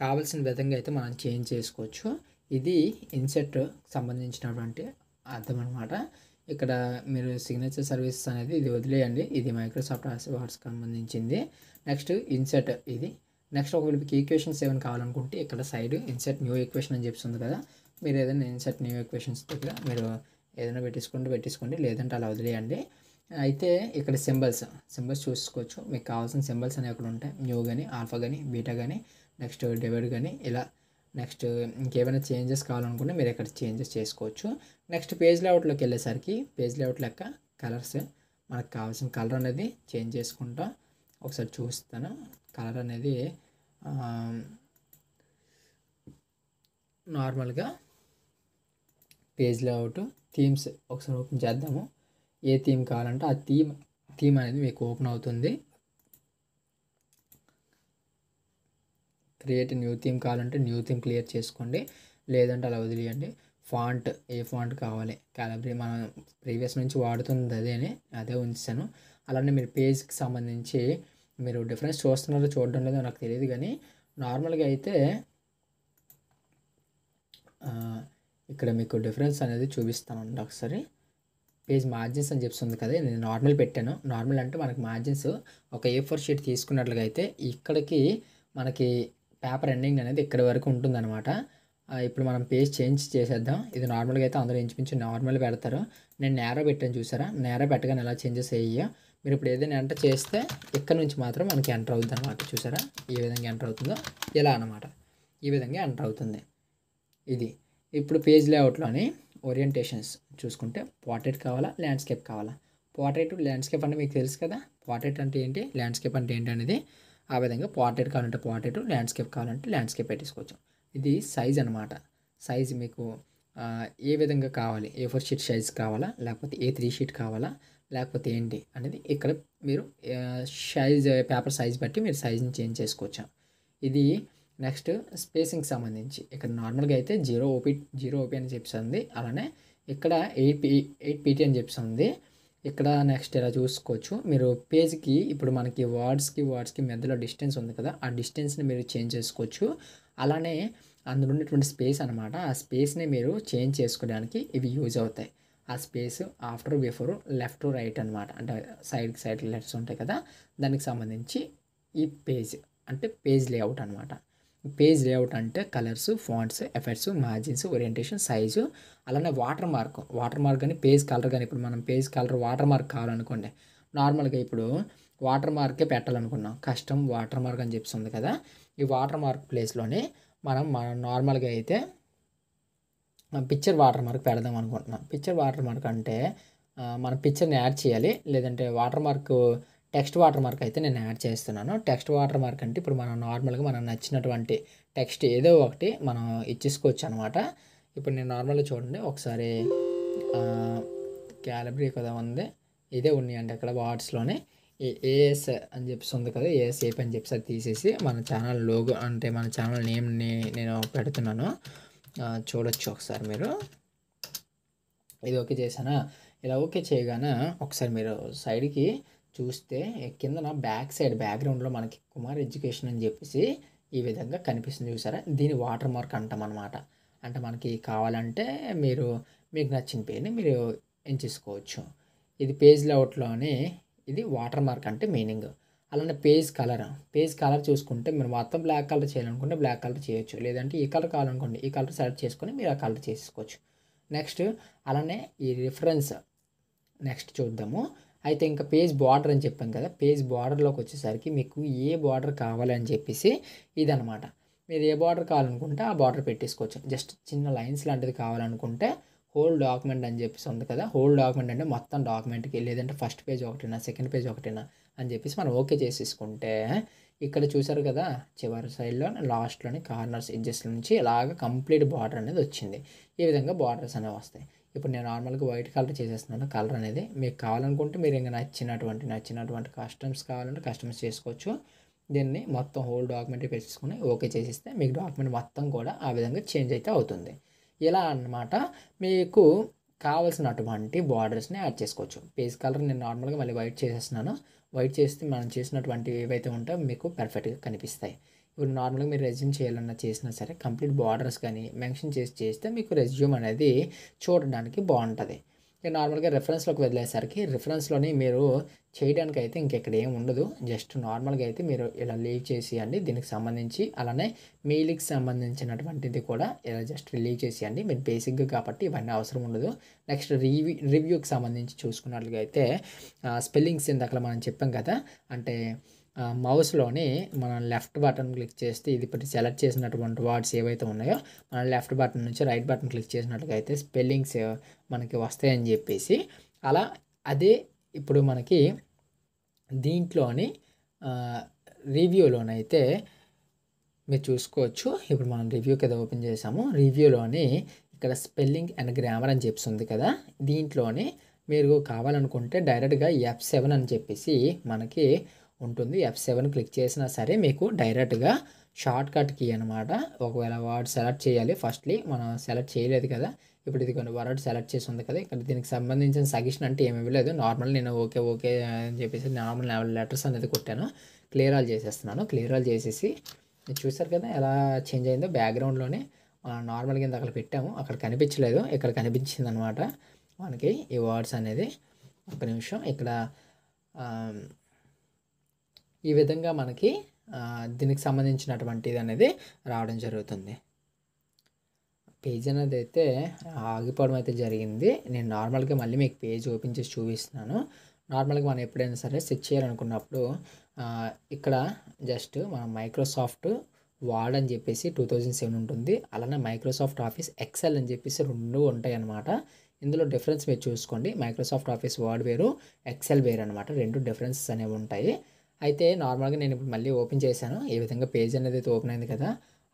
కావాల్సిన విధంగా అయితే మనం చేంజ్ చేసుకోవచ్చు. ఇది ఇన్సెట్ సంబంధించినటువంటి అర్థం అనమాట. ఇక్కడ మీరు సిగ్నేచర్ సర్వీసెస్ అనేది ఇది వదిలేయండి, ఇది మైక్రోసాఫ్ట్ వర్డ్స్కి సంబంధించింది. నెక్స్ట్ ఇన్సెట్ ఇది. నెక్స్ట్ ఒకవేళ మీకు ఈక్వేషన్స్ ఏమైనా కావాలనుకుంటే ఇక్కడ సైడ్ ఇన్సెట్ న్యూ ఈక్వేషన్ అని చెప్తుంది కదా, మీరు ఏదైనా ఇన్సెట్ న్యూ ఈక్వేషన్స్ దగ్గర మీరు ఏదైనా పెట్టించుకోండి, లేదంటే అలా వదిలేయండి. అయితే ఇక్కడ సింబల్స్ చూసుకోవచ్చు. మీకు కావాల్సిన సింబల్స్ అనేవి ఇక్కడ ఉంటాయి. న్యూ కానీ, ఆల్ఫా కానీ, బీటా కానీ, నెక్స్ట్ డివైడ్ కానీ, ఇలా నెక్స్ట్ ఇంకేమైనా చేంజెస్ కావాలనుకుంటే మీరు ఇక్కడ చేంజెస్ చేసుకోవచ్చు. నెక్స్ట్ పేజ్ లేఅవుట్లోకి వెళ్ళేసరికి పేజ్ లేఅవుట్ లెక్క కలర్స్, మనకు కావాల్సిన కలర్ అనేది చేంజ్ చేసుకుంటా ఒకసారి చూస్తాను. కలర్ అనేది నార్మల్గా పేజ్ లేఅవుట్ థీమ్స్ ఒకసారి ఓపెన్ చేద్దాము. ఏ థీమ్ కావాలంటే ఆ థీమ్ అనేది మీకు ఓపెన్ అవుతుంది. క్రియేట్ న్యూ థీమ్ కావాలంటే న్యూ థీమ్ క్లియర్ చేసుకోండి, లేదంటే అలా వదిలేయండి. ఫాంట్ ఏ ఫాంట్ కావాలి, క్యాలిబ్రీ మనం ప్రీవియస్ నుంచి వాడుతుంది అదే ఉంచాను. అలానే మీరు పేజ్కి సంబంధించి మీరు డిఫరెన్స్ చూస్తున్నారో చూడడం లేదో నాకు తెలియదు, కానీ నార్మల్గా అయితే ఇక్కడ మీకు డిఫరెన్స్ అనేది చూపిస్తానండి. ఒకసారి పేజ్ మార్జిన్స్ అని చెప్తుంది కదా, నేను నార్మల్ పెట్టాను. నార్మల్ అంటే మనకి మార్జిన్స్ ఒక A4 షీట్ తీసుకున్నట్లుగా అయితే ఇక్కడికి మనకి పేపర్ ఎండింగ్ అనేది ఇక్కడ వరకు ఉంటుందన్నమాట. ఇప్పుడు మనం పేజ్ చేంజ్ చేసేద్దాం. ఇది నార్మల్గా అయితే అందరూ ఇంచుమించు నార్మల్ పెడతారు. నేను నేరో పెట్టాను చూసారా, నేరో పెట్టగానే ఎలా చేంజెస్ అయ్యాయో మీరు ఇప్పుడు ఏదైనా ఎంటర్ చేస్తే ఇక్కడ నుంచి మాత్రం మనకి ఎంటర్ అవుతుంది అనమాట. చూసారా ఏ విధంగా ఎంటర్ అవుతుందో, ఇలా అనమాట. ఈ విధంగా ఎంటర్ అవుతుంది. ఇది ఇప్పుడు పేజ్ లేఅవుట్లోని ఓరియంటేషన్స్ చూసుకుంటే పోర్ట్రేట్ కావాలా, ల్యాండ్స్కేప్ కావాలా. పోర్ట్రేట్ ల్యాండ్స్కేప్ అంటే మీకు తెలుసు కదా, పోర్ట్రేట్ అంటే ఏంటి, ల్యాండ్స్కేప్ అంటే ఏంటి అనేది. ఆ విధంగా పోర్ట్రేట్ కావాలంటే పోర్ట్రేట్, ల్యాండ్స్కేప్ కావాలంటే ల్యాండ్స్కేప్ పెట్టేసుకోవచ్చు. ఇది సైజ్ అనమాట. సైజ్ మీకు ఏ విధంగా కావాలి, A4 షీట్ సైజ్ కావాలా, లేకపోతే A3 షీట్ కావాలా, లేకపోతే ఏంటి అనేది ఇక్కడ మీరు సైజ్ పేపర్ సైజ్ బట్టి మీరు సైజ్ని చేంజ్ చేసుకోవచ్చు. ఇది నెక్స్ట్ స్పేసింగ్కి సంబంధించి ఇక్కడ నార్మల్గా అయితే 0 OP అని చెప్తుంది. అలానే ఇక్కడ 8 PT అని చెప్తుంది. ఇక్కడ నెక్స్ట్ ఇలా చూసుకోవచ్చు మీరు పేజ్కి. ఇప్పుడు మనకి వర్డ్స్కి మధ్యలో డిస్టెన్స్ ఉంది కదా, ఆ డిస్టెన్స్ని మీరు చేంజ్ చేసుకోవచ్చు. అలానే అందులో ఉన్నటువంటి స్పేస్ అనమాట, ఆ స్పేస్ని మీరు చేంజ్ చేసుకోవడానికి ఇవి యూజ్ అవుతాయి. ఆ space after before left to right అనమాట, అంటే సైడ్ లెఫ్ట్స్ ఉంటాయి కదా, దానికి సంబంధించి ఈ పేజ్ అంటే పేజ్ లేఅవుట్ అనమాట. పేజ్ లేఅవుట్ అంటే colours, fonts, effects, margins, orientation, size, అలానే వాటర్ మార్క్ కానీ పేజ్ కలర్ కానీ. ఇప్పుడు మనం పేజ్ కలర్ వాటర్ మార్క్ కావాలనుకోండి, నార్మల్గా ఇప్పుడు వాటర్ మార్కే పెట్టాలనుకున్నాం, కస్టమ్ వాటర్ మార్క్ అని చెప్తుంది కదా, ఈ వాటర్ మార్క్ ప్లేస్లోనే మనం నార్మల్గా అయితే పిక్చర్ వాటర్ మార్క్ పెడదాం అనుకుంటున్నాం. పిక్చర్ వాటర్ మార్క్ అంటే మన పిక్చర్ని యాడ్ చేయాలి, లేదంటే water mark text water mark అయితే నేను యాడ్ చేస్తున్నాను. టెక్స్ట్ వాటర్ మార్క్ అంటే ఇప్పుడు మనం నార్మల్గా మనం నచ్చినటువంటి టెక్స్ట్ ఏదో ఒకటి మనం ఇచ్చేసుకోవచ్చు అనమాట. ఇప్పుడు నేను నార్మల్గా చూడండి ఒకసారి క్యాలిబ్రీ కదా ఉంది, ఇదే ఉన్నాయండి అక్కడ వర్డ్స్లోనే ఏఎస్ అని చెప్పి కదా, ఏఎస్ ఏపీ అని చెప్పి అది తీసేసి మన ఛానల్ లోగో అంటే మన ఛానల్ నేమ్ని నేను పెడుతున్నాను, చూడొచ్చు ఒకసారి మీరు. ఇది ఓకే చేశానా, ఇలా ఓకే చేయగానే ఒకసారి మీరు సైడ్కి చూస్తే కిందన బ్యాక్గ్రౌండ్లో మనకి కుమార్ ఎడ్యుకేషన్ అని చెప్పేసి ఈ విధంగా కనిపిస్తుంది చూసారా, దీని వాటర్ మార్క్ అంటాం అనమాట. అంటే మనకి కావాలంటే మీకు నచ్చిన పేరుని మీరు ఎంచుకోవచ్చు. ఇది పేజ్ లేఅవుట్లోనే ఇది వాటర్ మార్క్ అంటే మీనింగ్. అలానే పేజ్ కలర్ చూసుకుంటే మీరు మొత్తం బ్లాక్ కలర్ చేయాలనుకుంటే బ్లాక్ కలర్ చేయొచ్చు, లేదంటే ఈ కలర్ కావాలనుకోండి ఈ కలర్ సెలెక్ట్ చేసుకొని మీరు ఆ కలర్ చేసుకోవచ్చు. నెక్స్ట్ అలానే ఈ రిఫరెన్స్ నెక్స్ట్ చూద్దాము. అయితే ఇంకా పేజ్ బార్డర్ అని చెప్పాం కదా, పేజ్ బార్డర్లోకి వచ్చేసరికి మీకు ఏ బార్డర్ కావాలి అని చెప్పేసి ఇదనమాట. మీరు ఏ బార్డర్ కావాలనుకుంటే ఆ బార్డర్ పెట్టేసుకోవచ్చు. జస్ట్ చిన్న లైన్స్ లాంటిది కావాలనుకుంటే హోల్ డాక్యుమెంట్ అని చెప్పేసి ఉంది కదా, హోల్ డాక్యుమెంట్ అంటే మొత్తం డాక్యుమెంట్కి, లేదంటే ఫస్ట్ పేజ్ ఒకటినా సెకండ్ పేజ్ ఒకటినా అని చెప్పేసి మనం ఓకే చేసేసుకుంటే ఇక్కడ చూసారు కదా చివరి సైడ్లో లాస్ట్లోని కార్నర్స్ ఎడ్జెస్ నుంచి ఇలాగ కంప్లీట్ బార్డర్ అనేది వచ్చింది. ఈ విధంగా బార్డర్స్ అనేవి వస్తాయి. ఇప్పుడు నేను నార్మల్గా వైట్ కలర్ చేసేస్తున్నాను. కలర్ అనేది మీకు కావాలనుకుంటే మీరు ఇంకా నచ్చినటువంటి కస్టమ్స్ కావాలంటే కస్టమ్స్ చేసుకోవచ్చు. దీన్ని మొత్తం హోల్ డాక్యుమెంట్ పెట్టేసుకుని ఓకే చేసిస్తే మీకు డాక్యుమెంట్ మొత్తం కూడా ఆ విధంగా చేంజ్ అయితే అవుతుంది. ఇలా అన్నమాట మీకు కావాల్సినటువంటి బార్డర్స్ని యాడ్ చేసుకోవచ్చు. పేజ్ కలర్ నేను నార్మల్గా మళ్ళీ వైట్ చేసేస్తున్నాను. వైట్ చేస్తే మనం చేసినటువంటి ఏవైతే ఉంటాయో మీకు పర్ఫెక్ట్గా కనిపిస్తాయి. ఇప్పుడు నార్మల్గా మీరు రెజ్యూమ్ చేయాలన్నా చేసినా సరే కంప్లీట్ బార్డర్స్ కానీ మెన్షన్ చేస్తే మీకు రెజ్యూమ్ అనేది చూడడానికి బాగుంటుంది. ఇక నార్మల్గా రెఫరెన్స్లోకి వదిలేసరికి రెఫరెన్స్లోని మీరు చేయడానికి అయితే ఇంకెక్కడ ఏం ఉండదు. జస్ట్ నార్మల్గా అయితే మీరు ఇలా లీవ్ చేసేయండి దీనికి సంబంధించి. అలానే మెయిల్కి సంబంధించినటువంటిది కూడా ఇలా జస్ట్ లీవ్ చేసేయండి. మీరు బేసిక్గా కాబట్టి ఇవన్నీ అవసరం ఉండదు. నెక్స్ట్ రివ్యూకి సంబంధించి చూసుకున్నట్లుగా అయితే స్పెల్లింగ్స్ ఇందాక మనం చెప్పాం కదా, అంటే మౌస్లోని మనం లెఫ్ట్ బటన్ క్లిక్ చేస్తే ఇది ఇప్పుడు సెలెక్ట్ చేసినటువంటి వర్డ్స్ ఏవైతే ఉన్నాయో మనం లెఫ్ట్ బటన్ నుంచి రైట్ బటన్ క్లిక్ చేసినట్లుగా అయితే స్పెల్లింగ్స్ మనకి వస్తాయని చెప్పేసి అలా అదే ఇప్పుడు మనకి దీంట్లోని రివ్యూలోనైతే మీరు చూసుకోవచ్చు. ఇప్పుడు మనం రివ్యూ కదా ఓపెన్ చేసాము. రివ్యూలోని ఇక్కడ స్పెల్లింగ్ అండ్ గ్రామర్ అని చెప్పి ఉంది కదా, దీంట్లోని మీరు కావాలనుకుంటే డైరెక్ట్గా F7 అని చెప్పేసి మనకి ఉంటుంది. F7 క్లిక్ చేసినా సరే మీకు డైరెక్ట్గా షార్ట్ కట్ కీ అనమాట. ఒకవేళ వర్డ్ సెలెక్ట్ చేయాలి, ఫస్ట్లీ మనం సెలెక్ట్ చేయలేదు కదా, ఇప్పుడు ఇది కొన్ని వర్డ్ సెలెక్ట్ చేసి ఉంది కదా, ఇక్కడ దీనికి సంబంధించిన సజెషన్ అంటే ఏమీ లేదు. నార్మల్ నేను ఓకే అని చెప్పేసి నార్మల్ లెటర్స్ అనేది కొట్టాను. క్లియర్ ఆల్ చేసేస్తున్నాను. క్లియర్ ఆల్ చేసేసి చూసారు కదా ఎలా చేంజ్ అయిందో. బ్యాక్గ్రౌండ్లోనే నార్మల్గా ఇంత అక్కడ పెట్టాము, అక్కడ కనిపించలేదు, ఇక్కడ కనిపించింది అనమాట మనకి ఈ వర్డ్స్ అనేది. ఒక నిమిషం, ఇక్కడ ఈ విధంగా మనకి దీనికి సంబంధించినటువంటిది అనేది రావడం జరుగుతుంది. పేజ్ అనేది అయితే ఆగిపోవడం అయితే జరిగింది. నేను నార్మల్గా మళ్ళీ మీకు పేజ్ ఓపెన్ చేసి చూపిస్తున్నాను. నార్మల్గా మనం ఎప్పుడైనా సరే సెట్ చేయాలనుకున్నప్పుడు ఇక్కడ జస్ట్ మనం మైక్రోసాఫ్ట్ వర్డ్ అని చెప్పేసి 2007 ఉంటుంది. అలానే మైక్రోసాఫ్ట్ ఆఫీస్ ఎక్సెల్ అని చెప్పేసి 2 ఉంటాయి అన్నమాట. ఇందులో డిఫరెన్స్ మీరు చూసుకోండి. మైక్రోసాఫ్ట్ ఆఫీస్ వర్డ్ వేరు, ఎక్సెల్ వేరు అనమాట. 2 డిఫరెన్సెస్ అనేవి ఉంటాయి. అయితే నార్మల్గా నేను ఇప్పుడు మళ్ళీ ఓపెన్ చేశాను. ఈ విధంగా పేజ్ అనేది అయితే ఓపెన్ అయింది కదా,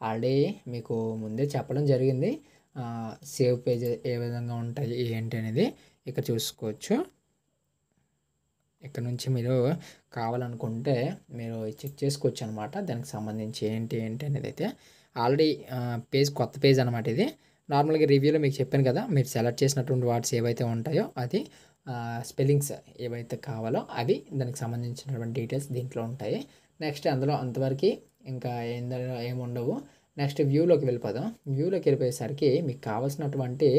ఆల్రెడీ మీకు ముందే చెప్పడం జరిగింది సేవ్ పేజ్ ఏ విధంగా ఉంటాయి ఏంటి అనేది. ఇక్కడ చూసుకోవచ్చు. ఇక్కడ నుంచి మీరు కావాలనుకుంటే మీరు చెక్ చేసుకోవచ్చు అనమాట. దానికి సంబంధించి ఏంటి అనేది అయితే ఆల్రెడీ పేజ్ కొత్త పేజ్ అనమాట ఇది. నార్మల్గా రివ్యూలో మీకు చెప్పాను కదా, మీరు సెలెక్ట్ చేసినటువంటి వర్డ్స్ ఏవైతే ఉంటాయో అది స్పెల్లింగ్స్ ఏవైతే కావాలో అవి దానికి సంబంధించినటువంటి డీటెయిల్స్ దీంట్లో ఉంటాయి. నెక్స్ట్ అందులో అంతవరకు ఇంకా ఏముండవు. నెక్స్ట్ వ్యూలోకి వెళ్ళిపోదాం. వ్యూలోకి వెళ్ళిపోయేసరికి మీకు కావాల్సినటువంటి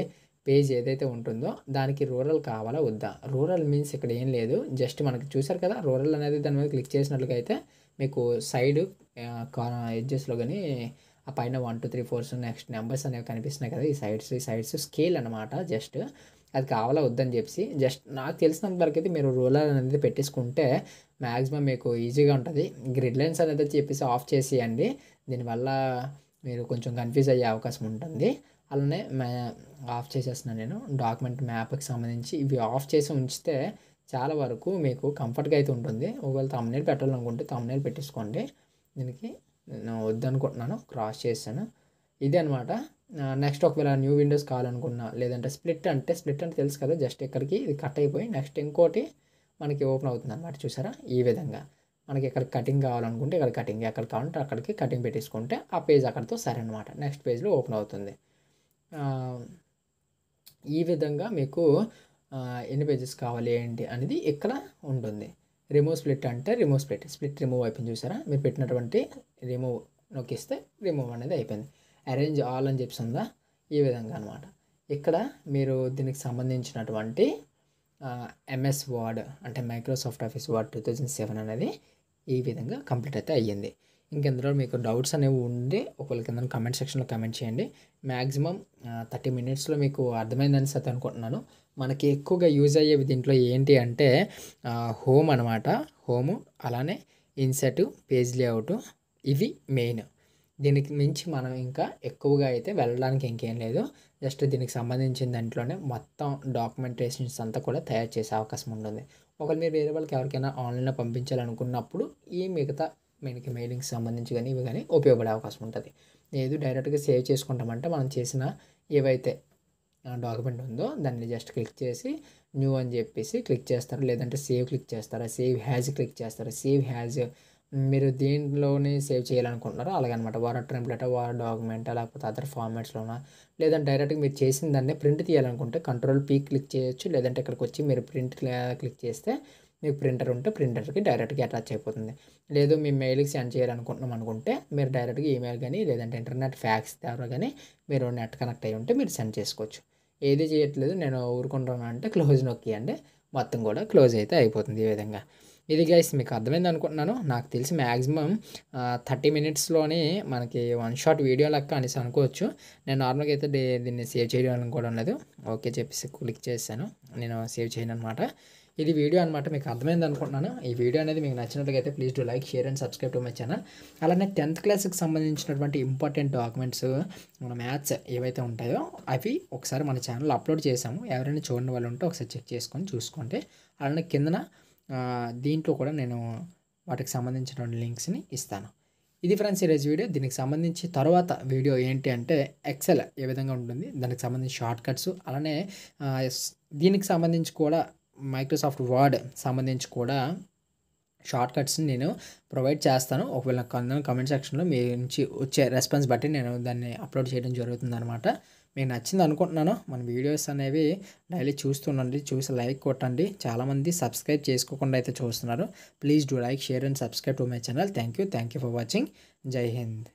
పేజ్ ఏదైతే ఉంటుందో దానికి రూరల్ కావాలా వద్దా. రూరల్ మీన్స్ ఇక్కడ ఏం లేదు, జస్ట్ మనకి చూసారు కదా రూరల్ అనేది దాని మీద క్లిక్ చేసినట్లుగా అయితే మీకు సైడ్ ఎడ్జెస్లో కానీ ఆ పైన 1 2 3 4 నెక్స్ట్ నెంబర్స్ అనేవి కనిపిస్తున్నాయి కదా, ఈ సైడ్స్ స్కేల్ అనమాట. జస్ట్ అది కావాలా వద్దని చెప్పి జస్ట్ నాకు తెలిసినంత వరకు అయితే మీరు రూలర్ అనేది పెట్టేసుకుంటే మ్యాక్సిమం మీకు ఈజీగా ఉంటుంది. గ్రిడ్ లైన్స్ అనేది చెప్పేసి ఆఫ్ చేసేయండి. దీనివల్ల మీరు కొంచెం కన్ఫ్యూజ్ అయ్యే అవకాశం ఉంటుంది. అలానే ఆఫ్ చేసేస్తున్నాను నేను. డాక్యుమెంట్ మ్యాప్కి సంబంధించి ఇవి ఆఫ్ చేసి ఉంచితే చాలా వరకు మీకు కంఫర్ట్గా అయితే ఉంటుంది. ఒకవేళ థంబ్నెయిల్ పెట్టాలనుకుంటే థంబ్నెయిల్ పెట్టేసుకోండి. దీనికి నేను వద్దనుకుంటున్నాను, క్రాస్ చేశాను. ఇదే అనమాట. నెక్స్ట్ ఒకవేళ న్యూ విండోస్ కావాలనుకున్నా, లేదంటే స్ప్లిట్ అంటే తెలుసు కదా, జస్ట్ ఇక్కడికి ఇది కట్ అయిపోయి నెక్స్ట్ ఇంకోటి మనకి ఓపెన్ అవుతుంది అనమాట. చూసారా ఈ విధంగా మనకి ఇక్కడ కటింగ్ కావాలనుకుంటే ఇక్కడ కటింగ్, ఎక్కడ కావాలంటే అక్కడికి కటింగ్ పెట్టేసుకుంటే ఆ పేజ్ అక్కడితో సరే అనమాట. నెక్స్ట్ పేజ్లో ఓపెన్ అవుతుంది. ఈ విధంగా మీకు ఎన్ని పేజెస్ కావాలి ఏంటి అనేది ఇక్కడ ఉంటుంది. రిమూవ్ స్ప్లిట్ అంటే స్ప్లిట్ రిమూవ్ అయిపోయింది. చూసారా మీరు పెట్టినటువంటి రిమూవ్ నొక్కిస్తే రిమూవ్ అనేది అయిపోయింది. అరేంజ్ ఆల్ అని చెప్పి ఉందా, ఈ విధంగా అనమాట. ఇక్కడ మీరు దీనికి సంబంధించినటువంటి ఎంఎస్ వర్డ్ అంటే మైక్రోసాఫ్ట్ ఆఫీస్ వర్డ్ 2007 అనేది ఈ విధంగా కంప్లీట్ అయితే అయ్యింది. ఇంకెందులో మీకు డౌట్స్ అనేవి ఉంటే ఒకవేళ కింద కమెంట్ సెక్షన్లో కమెంట్ చేయండి. మ్యాక్సిమం 30 మినిట్స్లో మీకు అర్థమైందని అయితే అనుకుంటున్నాను. మనకి ఎక్కువగా యూజ్ అయ్యేవి దీంట్లో ఏంటి అంటే హోమ్ అనమాట. హోము, అలానే ఇన్సర్ట్, పేజ్ లేఅవుట్, ఇవి మెయిన్. దీనికి మించి మనం ఇంకా ఎక్కువగా అయితే వెళ్ళడానికి ఇంకేం లేదు. జస్ట్ దీనికి సంబంధించిన దాంట్లోనే మొత్తం డాక్యుమెంటేషన్స్ అంతా కూడా తయారు చేసే అవకాశం ఉంటుంది. ఒకవేళ మీరు వేరే వాళ్ళకి ఎవరికైనా ఆన్లైన్లో పంపించాలనుకున్నప్పుడు ఈ మిగతా మనకి మెయిలింగ్కి సంబంధించి కానీ ఇవి కానీ ఉపయోగపడే అవకాశం ఉంటుంది. లేదు డైరెక్ట్గా సేవ్ చేసుకుంటామంటే మనం చేసిన ఏవైతే డాక్యుమెంట్ ఉందో దాన్ని జస్ట్ క్లిక్ చేసి న్యూ అని చెప్పేసి క్లిక్ చేస్తారు. లేదంటే సేవ్ క్లిక్ చేస్తారా, సేవ్ హ్యాజ్ క్లిక్ చేస్తారా. సేవ్ హ్యాజ్ మీరు దేంట్లోనే సేవ్ చేయాలనుకుంటున్నారో అలాగనమాట. వర్డ్ టెంప్లెట్, వర్డ్ డాక్యుమెంట్, లేకపోతే అదర్ ఫార్మాట్స్లోనా, లేదంటే డైరెక్ట్గా మీరు చేసిన దాన్ని ప్రింట్ తీయాలనుకుంటే Ctrl+P క్లిక్ చేయొచ్చు. లేదంటే ఇక్కడికి వచ్చి మీరు ప్రింట్ క్లిక్ చేస్తే మీకు ప్రింటర్ ఉంటే ప్రింటర్కి డైరెక్ట్గా అటాచ్ అయిపోతుంది. లేదు మీ మెయిల్కి సెండ్ చేయాలనుకుంటున్నాం అనుకుంటే మీరు డైరెక్ట్గా ఈమెయిల్ కానీ లేదంటే ఇంటర్నెట్ ఫ్యాక్స్ ద్వారా కానీ మీరు నెట్ కనెక్ట్ అయ్యి ఉంటే మీరు సెండ్ చేసుకోవచ్చు. ఏది చేయట్లేదు నేను ఊరుకుంటున్నాను అంటే క్లోజ్ నొక్కియండి, మొత్తం కూడా క్లోజ్ అయితే అయిపోతుంది. ఈ విధంగా ఇది గైస్ మీకు అర్థమైంది అనుకుంటున్నాను. నాకు తెలిసి మ్యాక్సిమం 30 మినిట్స్లోనే మనకి వన్ షాట్ వీడియో లెక్క అనేసి అనుకోవచ్చు. నేను నార్మల్గా అయితే దీన్ని సేవ్ చేయాలనుకోవడం లేదు. ఓకే చెప్పేసి క్లిక్ చేశాను. నేను సేవ్ చేయను అనమాట. ఇది వీడియో అనమాట. మీకు అర్థమైంది అనుకుంటున్నాను. ఈ వీడియో అనేది మీకు నచ్చినట్లయితే please do like, share and subscribe to my channel. అలానే 10th క్లాస్కి సంబంధించినటువంటి ఇంపార్టెంట్ డాక్యుమెంట్స్ మన మ్యాథ్స్ ఏవైతే ఉంటాయో అవి ఒకసారి మన ఛానల్లో అప్లోడ్ చేసాము. ఎవరైనా చూడని వాళ్ళు ఉంటే ఒకసారి చెక్ చేసుకొని చూసుకోండి. అలానే కిందన దీంట్లో కూడా నేను వాటికి సంబంధించినటువంటి లింక్స్ని ఇస్తాను. ఇది ఫ్రెండ్స్ ఈరోజు వీడియో. దీనికి సంబంధించి తర్వాత వీడియో ఏంటి అంటే ఎక్సెల్ ఏ విధంగా ఉంటుంది, దానికి సంబంధించి షార్ట్ కట్స్, అలానే దీనికి సంబంధించి కూడా మైక్రోసాఫ్ట్ వర్డ్ సంబంధించి కూడా షార్ట్ కట్స్ని నేను ప్రొవైడ్ చేస్తాను. ఒకవేళ కామెంట్ సెక్షన్లో మీ నుంచి వచ్చే రెస్పాన్స్ బట్టి నేను దాన్ని అప్లోడ్ చేయడం జరుగుతుంది అనమాట. మీకు నచ్చింది అనుకుంటున్నాను. మన వీడియోస్ అనేవి డైలీ చూస్తుండండి, చూసి లైక్ కొట్టండి. చాలామంది సబ్స్క్రైబ్ చేసుకోకుండా అయితే చూస్తున్నారు. Please do like, share and subscribe to my channel. Thank you for watching. జై హింద్.